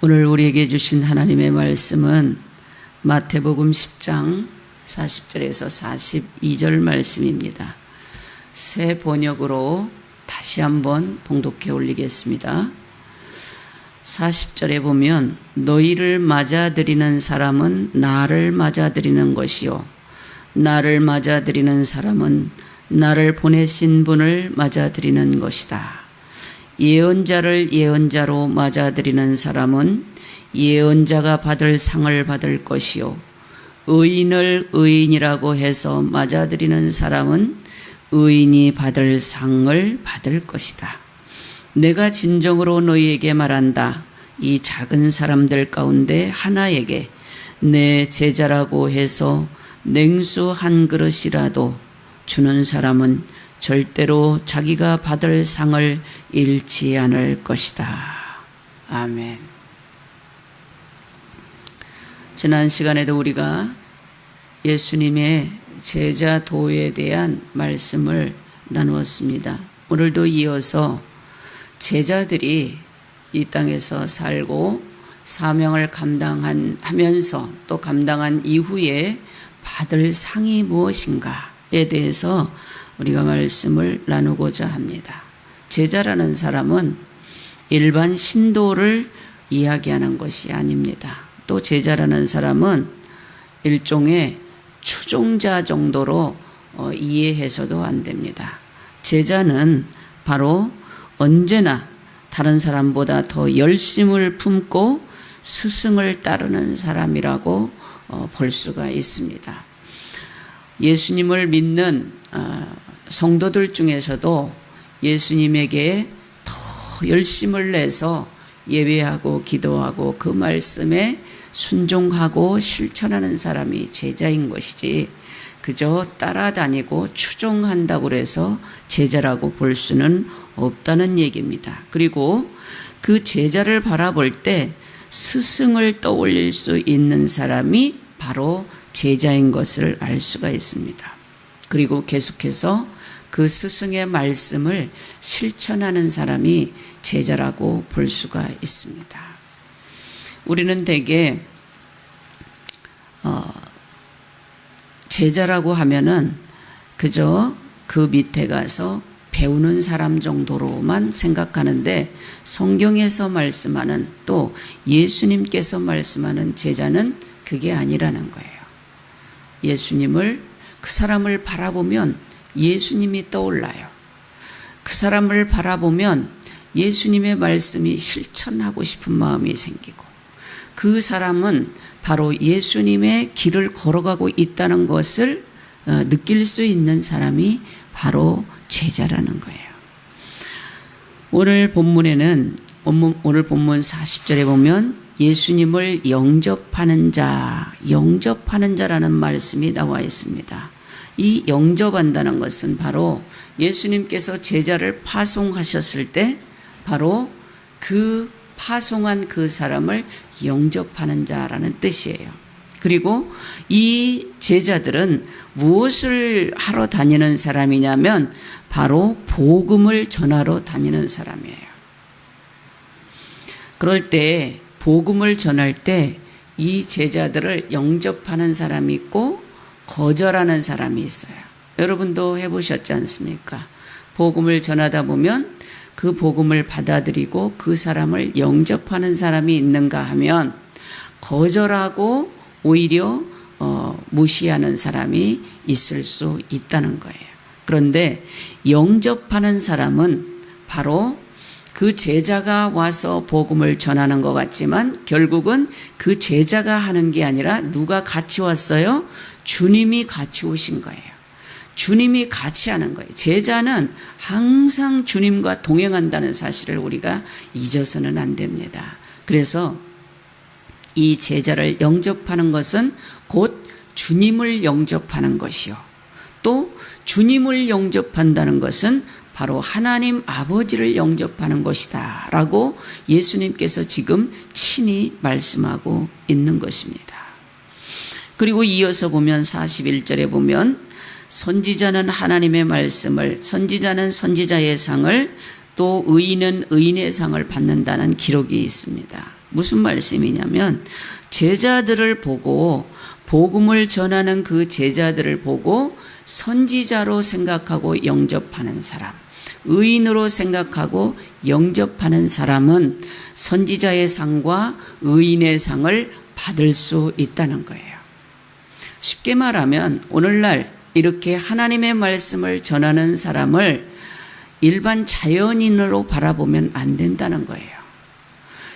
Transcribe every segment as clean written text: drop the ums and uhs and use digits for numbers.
오늘 우리에게 주신 하나님의 말씀은 마태복음 10장 40절에서 42절 말씀입니다. 새 번역으로 다시 한번 봉독해 올리겠습니다. 40절에 보면 너희를 맞아들이는 사람은 나를 맞아들이는 것이요 나를 맞아들이는 사람은 나를 보내신 분을 맞아들이는 것이다. 예언자를 예언자로 맞아들이는 사람은 예언자가 받을 상을 받을 것이요 의인을 의인이라고 해서 맞아들이는 사람은 의인이 받을 상을 받을 것이다. 내가 진정으로 너희에게 말한다. 이 작은 사람들 가운데 하나에게 내 제자라고 해서 냉수 한 그릇이라도 주는 사람은 절대로 자기가 받을 상을 잃지 않을 것이다. 아멘. 지난 시간에도 우리가 예수님의 제자 도에 대한 말씀을 나누었습니다. 오늘도 이어서 제자들이 이 땅에서 살고 사명을 감당하면서 또 감당한 이후에 받을 상이 무엇인가에 대해서 우리가 말씀을 나누고자 합니다. 제자라는 사람은 일반 신도를 이야기하는 것이 아닙니다. 또 제자라는 사람은 일종의 추종자 정도로 이해해서도 안 됩니다. 제자는 바로 언제나 다른 사람보다 더 열심을 품고 스승을 따르는 사람이라고 볼 수가 있습니다. 예수님을 믿는 성도들 중에서도 예수님에게 더 열심을 내서 예배하고 기도하고 그 말씀에 순종하고 실천하는 사람이 제자인 것이지 그저 따라다니고 추종한다고 해서 제자라고 볼 수는 없다는 얘기입니다. 그리고 그 제자를 바라볼 때 스승을 떠올릴 수 있는 사람이 바로 제자인 것을 알 수가 있습니다. 그리고 계속해서 그 스승의 말씀을 실천하는 사람이 제자라고 볼 수가 있습니다. 우리는 대개 제자라고 하면은 그저 그 밑에 가서 배우는 사람 정도로만 생각하는데 성경에서 말씀하는 또 예수님께서 말씀하는 제자는 그게 아니라는 거예요. 예수님을 그 사람을 바라보면 예수님이 떠올라요. 그 사람을 바라보면 예수님의 말씀이 실천하고 싶은 마음이 생기고 그 사람은 바로 예수님의 길을 걸어가고 있다는 것을 느낄 수 있는 사람이 바로 제자라는 거예요. 오늘 본문에는 오늘 본문 40절에 보면 예수님을 영접하는 자라는 말씀이 나와 있습니다. 이 영접한다는 것은 바로 예수님께서 제자를 파송하셨을 때 바로 그 파송한 그 사람을 영접하는 자라는 뜻이에요. 그리고 이 제자들은 무엇을 하러 다니는 사람이냐면 바로 복음을 전하러 다니는 사람이에요. 그럴 때 복음을 전할 때 이 제자들을 영접하는 사람이 있고 거절하는 사람이 있어요. 여러분도 해보셨지 않습니까? 복음을 전하다 보면 그 복음을 받아들이고 그 사람을 영접하는 사람이 있는가 하면 거절하고 오히려 무시하는 사람이 있을 수 있다는 거예요. 그런데 영접하는 사람은 바로 그 제자가 와서 복음을 전하는 것 같지만 결국은 그 제자가 하는 게 아니라 누가 같이 왔어요? 주님이 같이 오신 거예요. 주님이 같이 하는 거예요. 제자는 항상 주님과 동행한다는 사실을 우리가 잊어서는 안 됩니다. 그래서 이 제자를 영접하는 것은 곧 주님을 영접하는 것이요. 또 주님을 영접한다는 것은 바로 하나님 아버지를 영접하는 것이다 라고 예수님께서 지금 친히 말씀하고 있는 것입니다. 그리고 이어서 보면 41절에 보면 선지자는 하나님의 말씀을, 선지자는 선지자의 상을, 또 의인은 의인의 상을 받는다는 기록이 있습니다. 무슨 말씀이냐면 제자들을 보고 복음을 전하는 그 제자들을 보고 선지자로 생각하고 영접하는 사람, 의인으로 생각하고 영접하는 사람은 선지자의 상과 의인의 상을 받을 수 있다는 거예요. 쉽게 말하면 오늘날 이렇게 하나님의 말씀을 전하는 사람을 일반 자연인으로 바라보면 안 된다는 거예요.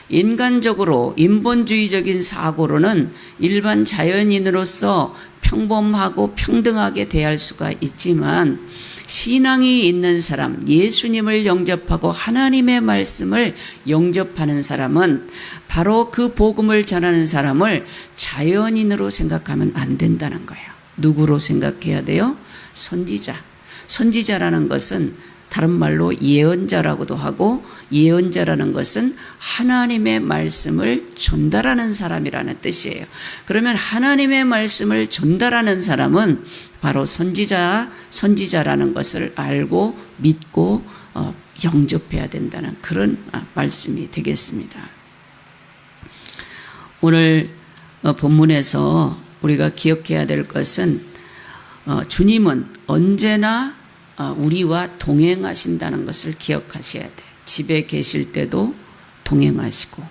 인간적으로 인본주의적인 사고로는 일반 자연인으로서 평범하고 평등하게 대할 수가 있지만 신앙이 있는 사람, 예수님을 영접하고 하나님의 말씀을 영접하는 사람은 바로 그 복음을 전하는 사람을 자연인으로 생각하면 안 된다는 거예요. 누구로 생각해야 돼요? 선지자. 선지자라는 것은 다른 말로 예언자라고도 하고, 예언자라는 것은 하나님의 말씀을 전달하는 사람이라는 뜻이에요. 그러면 하나님의 말씀을 전달하는 사람은 바로 선지자라는 것을 알고 믿고 영접해야 된다는 그런 말씀이 되겠습니다. 오늘 본문에서 우리가 기억해야 될 것은 주님은 언제나 우리와 동행하신다는 것을 기억하셔야 돼. 집에 계실 때도 동행하시고,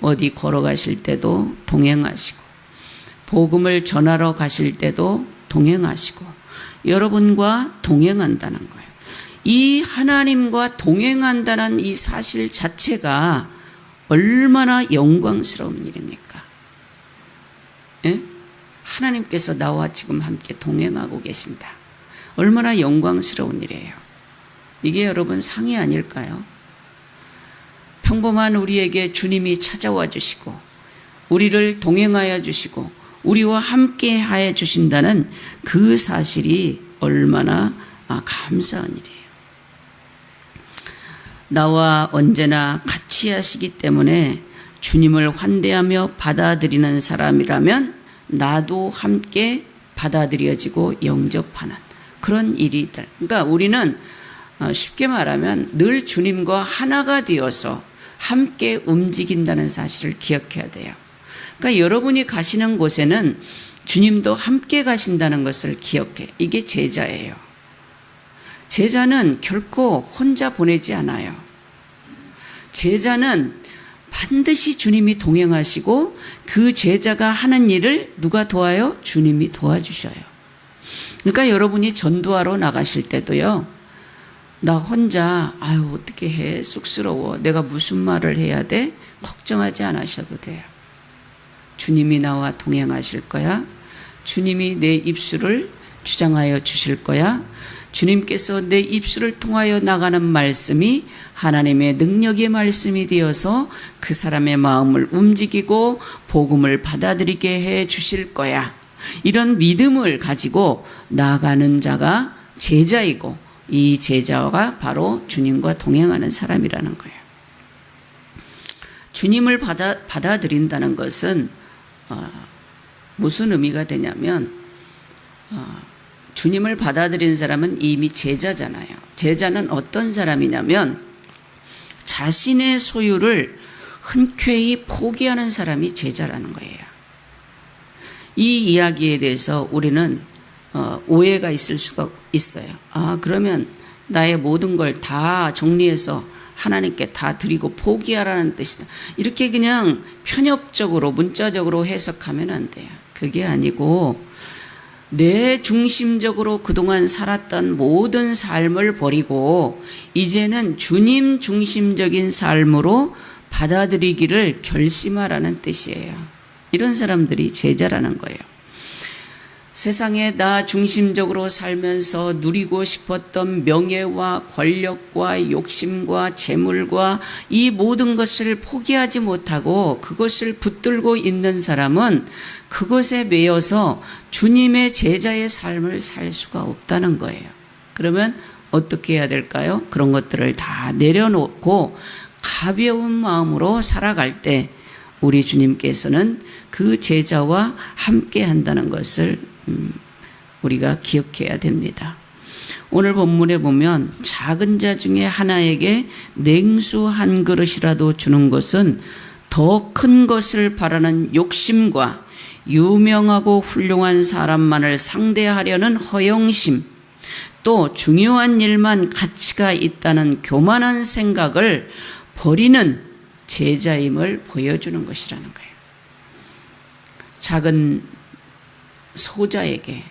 어디 걸어가실 때도 동행하시고, 복음을 전하러 가실 때도 동행하시고, 여러분과 동행한다는 거예요. 이 하나님과 동행한다는 이 사실 자체가 얼마나 영광스러운 일입니까? 예? 하나님께서 나와 지금 함께 동행하고 계신다. 얼마나 영광스러운 일이에요. 이게 여러분 상이 아닐까요? 평범한 우리에게 주님이 찾아와 주시고 우리를 동행하여 주시고 우리와 함께 하여 주신다는 그 사실이 얼마나 감사한 일이에요. 나와 언제나 같이 하시기 때문에 주님을 환대하며 받아들이는 사람이라면 나도 함께 받아들여지고 영접하는 그런 일이 있다. 그러니까 우리는 쉽게 말하면 늘 주님과 하나가 되어서 함께 움직인다는 사실을 기억해야 돼요. 그러니까 여러분이 가시는 곳에는 주님도 함께 가신다는 것을 기억해. 이게 제자예요. 제자는 결코 혼자 보내지 않아요. 제자는 반드시 주님이 동행하시고 그 제자가 하는 일을 누가 도와요? 주님이 도와주셔요. 그러니까 여러분이 전도하러 나가실 때도요, 나 혼자 어떻게 해? 쑥스러워. 내가 무슨 말을 해야 돼? 걱정하지 않으셔도 돼요. 주님이 나와 동행하실 거야. 주님이 내 입술을 주장하여 주실 거야. 주님께서 내 입술을 통하여 나가는 말씀이 하나님의 능력의 말씀이 되어서 그 사람의 마음을 움직이고 복음을 받아들이게 해 주실 거야. 이런 믿음을 가지고 나아가는 자가 제자이고 이 제자가 바로 주님과 동행하는 사람이라는 거예요. 주님을 받아들인다는 것은 무슨 의미가 되냐면 주님을 받아들인 사람은 이미 제자잖아요. 제자는 어떤 사람이냐면 자신의 소유를 흔쾌히 포기하는 사람이 제자라는 거예요. 이 이야기에 대해서 우리는 오해가 있을 수가 있어요. 그러면 나의 모든 걸 다 정리해서 하나님께 다 드리고 포기하라는 뜻이다. 이렇게 그냥 편협적으로 문자적으로 해석하면 안 돼요. 그게 아니고 내 중심적으로 그동안 살았던 모든 삶을 버리고 이제는 주님 중심적인 삶으로 받아들이기를 결심하라는 뜻이에요. 이런 사람들이 제자라는 거예요. 세상에 나 중심적으로 살면서 누리고 싶었던 명예와 권력과 욕심과 재물과 이 모든 것을 포기하지 못하고 그것을 붙들고 있는 사람은 그것에 매여서 주님의 제자의 삶을 살 수가 없다는 거예요. 그러면 어떻게 해야 될까요? 그런 것들을 다 내려놓고 가벼운 마음으로 살아갈 때 우리 주님께서는 그 제자와 함께 한다는 것을 우리가 기억해야 됩니다. 오늘 본문에 보면 작은 자 중에 하나에게 냉수 한 그릇이라도 주는 것은 더 큰 것을 바라는 욕심과 유명하고 훌륭한 사람만을 상대하려는 허영심, 또 중요한 일만 가치가 있다는 교만한 생각을 버리는 제자임을 보여주는 것이라는 거예요. 작은 소자에게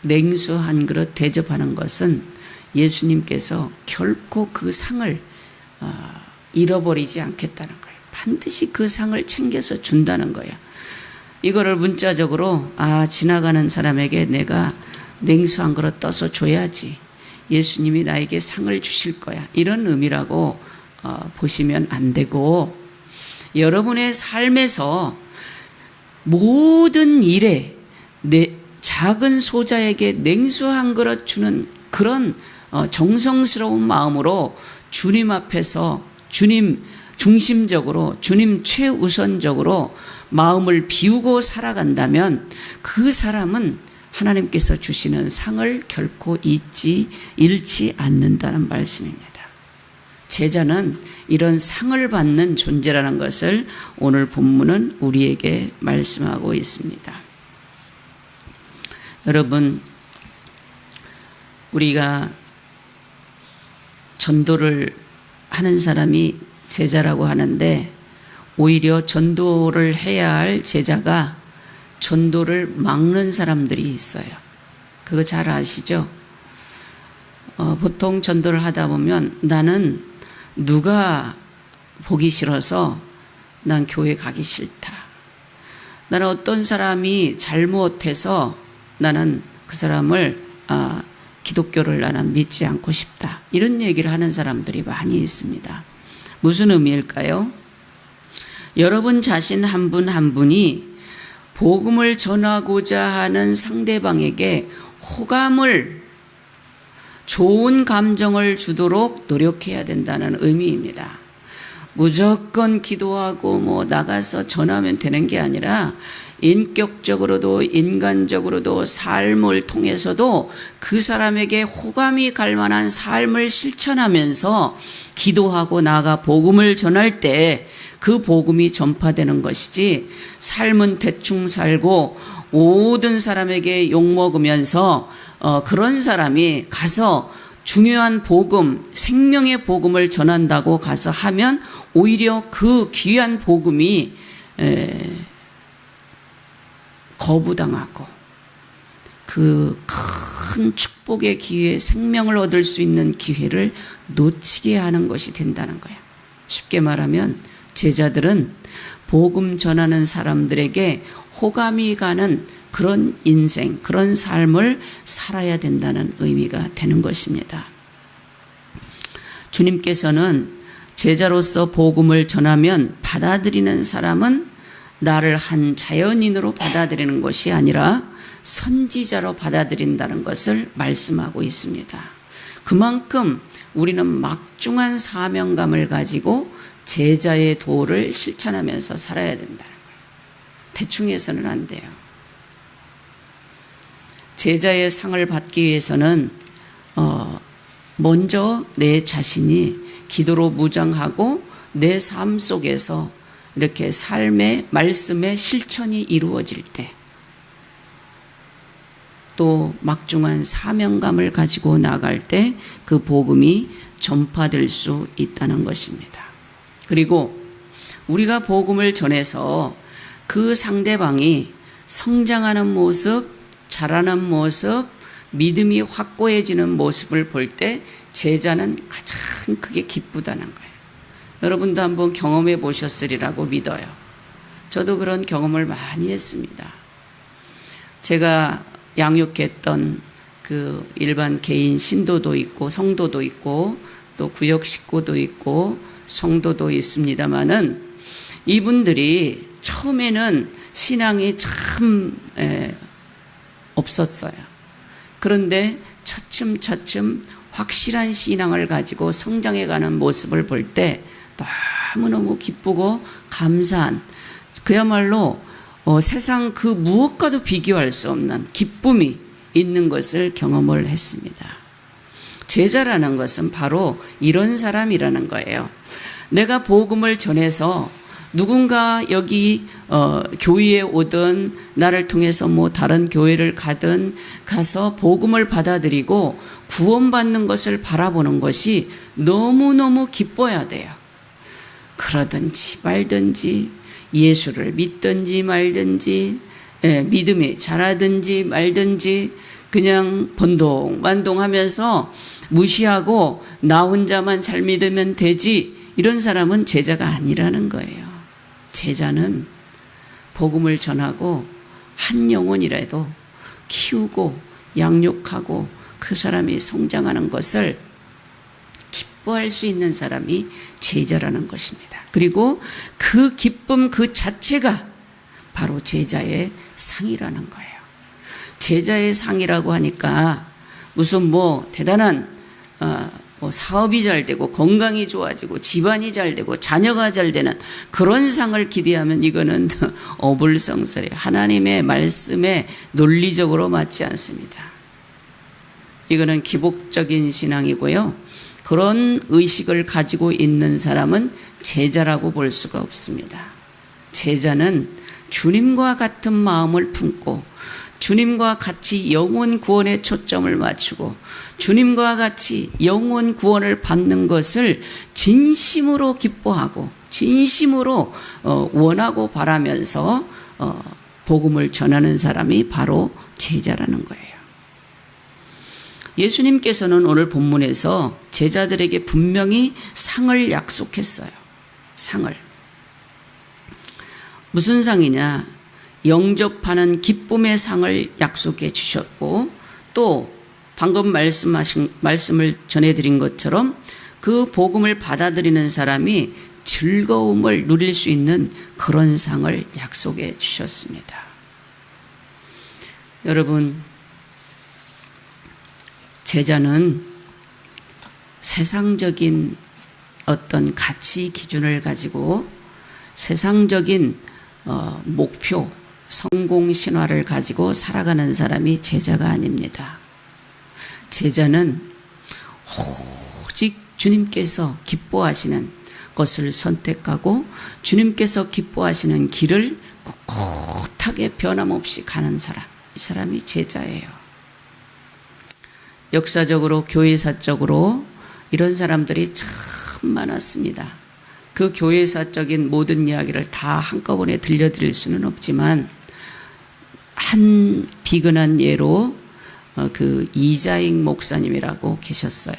냉수 한 그릇 대접하는 것은 예수님께서 결코 그 상을 잃어버리지 않겠다는 거예요. 반드시 그 상을 챙겨서 준다는 거예요. 이거를 문자적으로 지나가는 사람에게 내가 냉수 한 그릇 떠서 줘야지, 예수님이 나에게 상을 주실 거야, 이런 의미라고 보시면 안 되고, 여러분의 삶에서 모든 일에 작은 소자에게 냉수 한 그릇 주는 그런 정성스러운 마음으로 주님 앞에서 주님 중심적으로, 주님 최우선적으로 마음을 비우고 살아간다면 그 사람은 하나님께서 주시는 상을 결코 잃지 않는다는 말씀입니다. 제자는 이런 상을 받는 존재라는 것을 오늘 본문은 우리에게 말씀하고 있습니다. 여러분, 우리가 전도를 하는 사람이 제자라고 하는데, 오히려 전도를 해야 할 제자가 전도를 막는 사람들이 있어요. 그거 잘 아시죠? 보통 전도를 하다 보면 나는 누가 보기 싫어서 난 교회 가기 싫다, 나는 어떤 사람이 잘못해서 나는 그 사람을 기독교를 나는 믿지 않고 싶다, 이런 얘기를 하는 사람들이 많이 있습니다. 무슨 의미일까요? 여러분 자신 한 분 한 분이 복음을 전하고자 하는 상대방에게 호감을, 좋은 감정을 주도록 노력해야 된다는 의미입니다. 무조건 기도하고 나가서 전하면 되는 게 아니라 인격적으로도 인간적으로도 삶을 통해서도 그 사람에게 호감이 갈 만한 삶을 실천하면서 기도하고 나가 복음을 전할 때 그 복음이 전파되는 것이지, 삶은 대충 살고 모든 사람에게 욕먹으면서 그런 사람이 가서 중요한 복음, 생명의 복음을 전한다고 가서 하면 오히려 그 귀한 복음이 거부당하고 그 큰 축복의 기회, 생명을 얻을 수 있는 기회를 놓치게 하는 것이 된다는 거예요. 쉽게 말하면 제자들은 복음 전하는 사람들에게 호감이 가는 그런 인생, 그런 삶을 살아야 된다는 의미가 되는 것입니다. 주님께서는 제자로서 복음을 전하면 받아들이는 사람은 나를 한 자연인으로 받아들이는 것이 아니라 선지자로 받아들인다는 것을 말씀하고 있습니다. 그만큼 우리는 막중한 사명감을 가지고 제자의 도를 실천하면서 살아야 된다는 거예요. 대충 해서는 안 돼요. 제자의 상을 받기 위해서는 먼저 내 자신이 기도로 무장하고 내 삶 속에서 이렇게 삶의 말씀의 실천이 이루어질 때, 또 막중한 사명감을 가지고 나갈 때 그 복음이 전파될 수 있다는 것입니다. 그리고 우리가 복음을 전해서 그 상대방이 성장하는 모습, 자라는 모습, 믿음이 확고해지는 모습을 볼 때 제자는 가장 크게 기쁘다는 거예요. 여러분도 한번 경험해 보셨으리라고 믿어요. 저도 그런 경험을 많이 했습니다. 제가 양육했던 그 일반 개인 신도도 있고 성도도 있고 또 구역 식구도 있고 성도도 있습니다마는, 이분들이 처음에는 신앙이 참 없었어요. 그런데 차츰차츰 확실한 신앙을 가지고 성장해가는 모습을 볼 때 너무너무 기쁘고 감사한, 그야말로 세상 그 무엇과도 비교할 수 없는 기쁨이 있는 것을 경험을 했습니다. 제자라는 것은 바로 이런 사람이라는 거예요. 내가 복음을 전해서 누군가 여기 교회에 오든 나를 통해서 뭐 다른 교회를 가든 가서 복음을 받아들이고 구원받는 것을 바라보는 것이 너무너무 기뻐야 돼요. 그러든지 말든지 예수를 믿든지 말든지 믿음이 자라든지 말든지 그냥 번동만동하면서 무시하고 나 혼자만 잘 믿으면 되지, 이런 사람은 제자가 아니라는 거예요. 제자는 복음을 전하고 한 영혼이라도 키우고 양육하고 그 사람이 성장하는 것을 기뻐할 수 있는 사람이 제자라는 것입니다. 그리고 그 기쁨 그 자체가 바로 제자의 상이라는 거예요. 제자의 상이라고 하니까 무슨 뭐 대단한 뭐 사업이 잘 되고 건강이 좋아지고 집안이 잘 되고 자녀가 잘 되는 그런 상을 기대하면 이거는 어불성설이에요. 하나님의 말씀에 논리적으로 맞지 않습니다. 이거는 기복적인 신앙이고요. 그런 의식을 가지고 있는 사람은 제자라고 볼 수가 없습니다. 제자는 주님과 같은 마음을 품고 주님과 같이 영혼 구원에 초점을 맞추고 주님과 같이 영혼 구원을 받는 것을 진심으로 기뻐하고 진심으로 원하고 바라면서 복음을 전하는 사람이 바로 제자라는 거예요. 예수님께서는 오늘 본문에서 제자들에게 분명히 상을 약속했어요. 상을. 무슨 상이냐? 영접하는 기쁨의 상을 약속해 주셨고, 또 방금 말씀을 전해드린 것처럼 그 복음을 받아들이는 사람이 즐거움을 누릴 수 있는 그런 상을 약속해 주셨습니다. 여러분, 제자는 세상적인 어떤 가치 기준을 가지고 세상적인 목표, 성공 신화를 가지고 살아가는 사람이 제자가 아닙니다. 제자는 오직 주님께서 기뻐하시는 것을 선택하고 주님께서 기뻐하시는 길을 꿋꿋하게 변함없이 가는 사람, 이 사람이 제자예요. 역사적으로 교회사적으로 이런 사람들이 참 많았습니다. 그 교회사적인 모든 이야기를 다 한꺼번에 들려드릴 수는 없지만 한 비근한 예로 그 이자익 목사님이라고 계셨어요.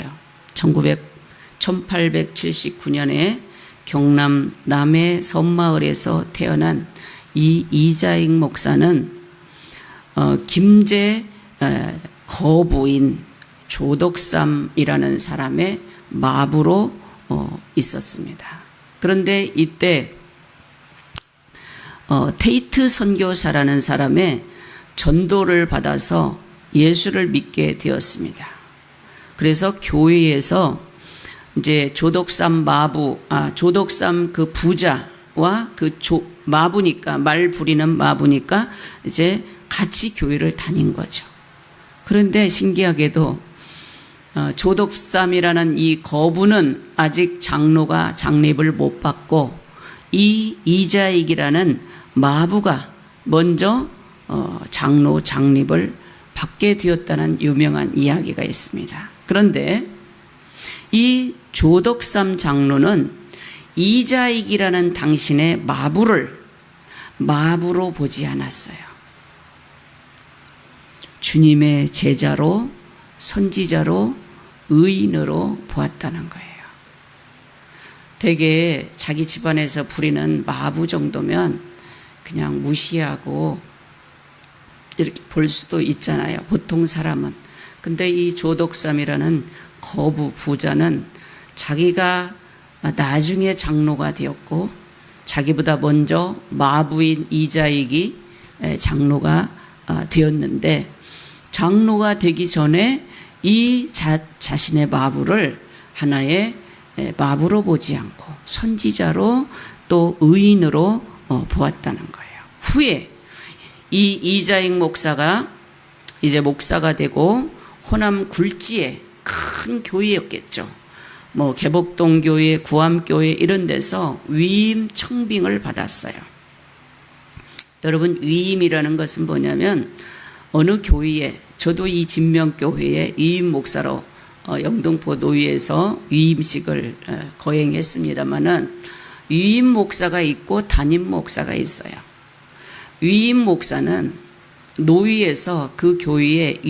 1879년에 경남 남해 섬마을에서 태어난 이 이자익 목사는 김제 거부인 조덕삼이라는 사람의 마부로 있었습니다. 그런데 이때 테이트 선교사라는 사람의 전도를 받아서 예수를 믿게 되었습니다. 그래서 교회에서 이제 조덕삼 조덕삼 그 부자와 그 마부니까, 말 부리는 마부니까 이제 같이 교회를 다닌 거죠. 그런데 신기하게도 조덕삼이라는 이 거부는 아직 장로가 장립을 못 받고 이 이자익이라는 마부가 먼저 장로 장립을 받게 되었다는 유명한 이야기가 있습니다. 그런데 이 조덕삼 장로는 이자익이라는 당신의 마부를 마부로 보지 않았어요. 주님의 제자로, 선지자로, 의인으로 보았다는 거예요. 되게 자기 집안에서 부리는 마부 정도면 그냥 무시하고 이렇게 볼 수도 있잖아요, 보통 사람은. 근데 이 조덕삼이라는 거부 부자는 자기가 나중에 장로가 되었고 자기보다 먼저 마부인 이자익이 장로가 되었는데, 장로가 되기 전에 이 자신의 마부를 하나의 마부로 보지 않고 선지자로 또 의인으로 보았다는 거예요. 후에 이 이자익 목사가 이제 목사가 되고 호남 굴지에 큰 교회였겠죠. 뭐 개복동 교회, 구암교회 이런 데서 위임 청빙을 받았어요. 여러분, 위임이라는 것은 뭐냐면 어느 교회에, 저도 이 진명교회에 위임 목사로 영등포 노회에서 위임식을 거행했습니다마는 위임 목사가 있고 담임 목사가 있어요. 위임 목사는 노회에서 그 교회에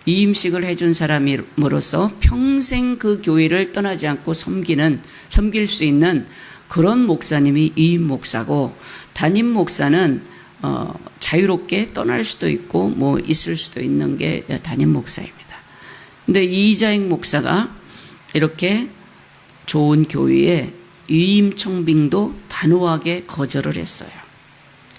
위임식을 해준 사람으로서 평생 그 교회를 떠나지 않고 섬길 수 있는 그런 목사님이 위임 목사고, 담임 목사는 자유롭게 떠날 수도 있고 뭐 있을 수도 있는 게 담임 목사입니다. 근데 이자익 목사가 이렇게 좋은 교회에 위임 청빙도 단호하게 거절을 했어요.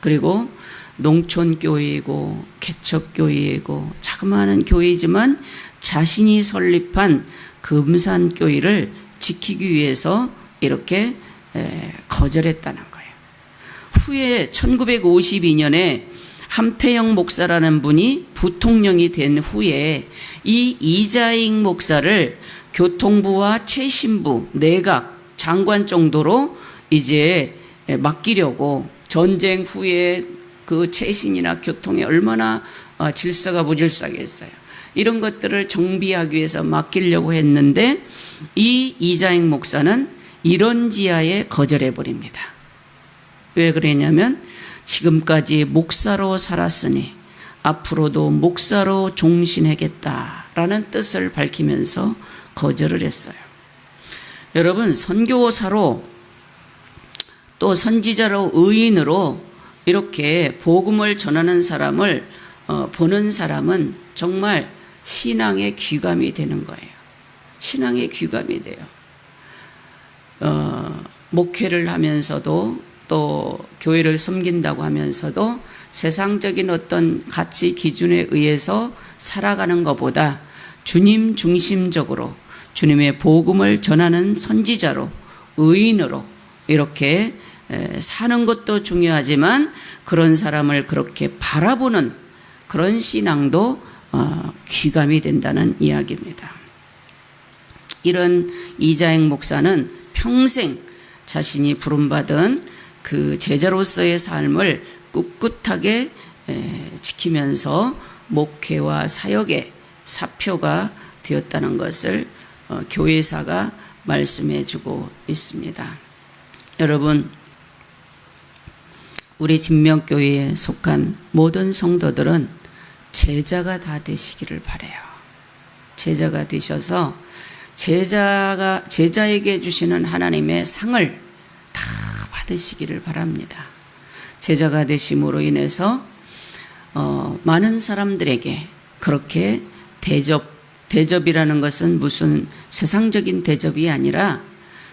그리고 농촌교회이고 개척교회이고 자그마한 교회이지만 자신이 설립한 금산교회를 지키기 위해서 이렇게 거절했다는 거예요. 후에 1952년에 함태영 목사라는 분이 부통령이 된 후에 이 이자익 목사를 교통부와 최신부, 내각, 장관 정도로 이제 맡기려고, 전쟁 후에 그 최신이나 교통에 얼마나 질서가 무질서하겠어요. 이런 것들을 정비하기 위해서 맡기려고 했는데 이 이자익 목사는 이런지하에 거절해버립니다. 왜 그랬냐면 지금까지 목사로 살았으니 앞으로도 목사로 종신하겠다라는 뜻을 밝히면서 거절을 했어요. 여러분, 선교사로 또 선지자로 의인으로 이렇게 복음을 전하는 사람을 보는 사람은 정말 신앙의 귀감이 되는 거예요. 신앙의 귀감이 돼요. 목회를 하면서도 또 교회를 섬긴다고 하면서도 세상적인 어떤 가치 기준에 의해서 살아가는 것보다 주님 중심적으로 주님의 복음을 전하는 선지자로, 의인으로 이렇게 사는 것도 중요하지만 그런 사람을 그렇게 바라보는 그런 신앙도 귀감이 된다는 이야기입니다. 이런 이자익 목사는 평생 자신이 부름받은 그 제자로서의 삶을 꿋꿋하게 지키면서 목회와 사역의 사표가 되었다는 것을 교회사가 말씀해 주고 있습니다. 여러분, 우리 진명교회에 속한 모든 성도들은 제자가 다 되시기를 바라요. 제자가 되셔서 제자에게 주시는 하나님의 상을 다 받으시기를 바랍니다. 제자가 되심으로 인해서 많은 사람들에게 그렇게 대접이라는 것은 무슨 세상적인 대접이 아니라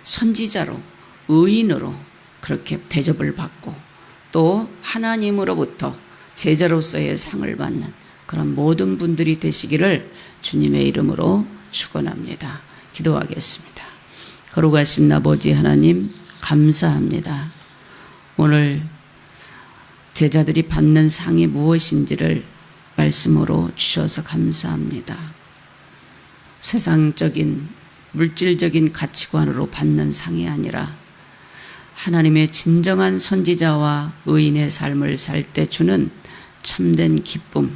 선지자로, 의인으로 그렇게 대접을 받고 또 하나님으로부터 제자로서의 상을 받는 그런 모든 분들이 되시기를 주님의 이름으로 축원합니다. 기도하겠습니다. 거룩하신 아버지 하나님, 감사합니다. 오늘 제자들이 받는 상이 무엇인지를 말씀으로 주셔서 감사합니다. 세상적인 물질적인 가치관으로 받는 상이 아니라 하나님의 진정한 선지자와 의인의 삶을 살 때 주는 참된 기쁨,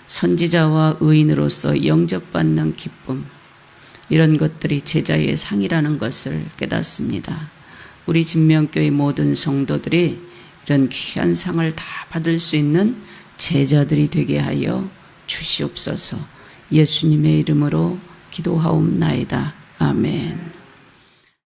선지자와 의인으로서 영접받는 기쁨, 이런 것들이 제자의 상이라는 것을 깨닫습니다. 우리 진명교회 모든 성도들이 이런 귀한 상을 다 받을 수 있는 제자들이 되게 하여 주시옵소서. 예수님의 이름으로 기도하옵나이다. 아멘.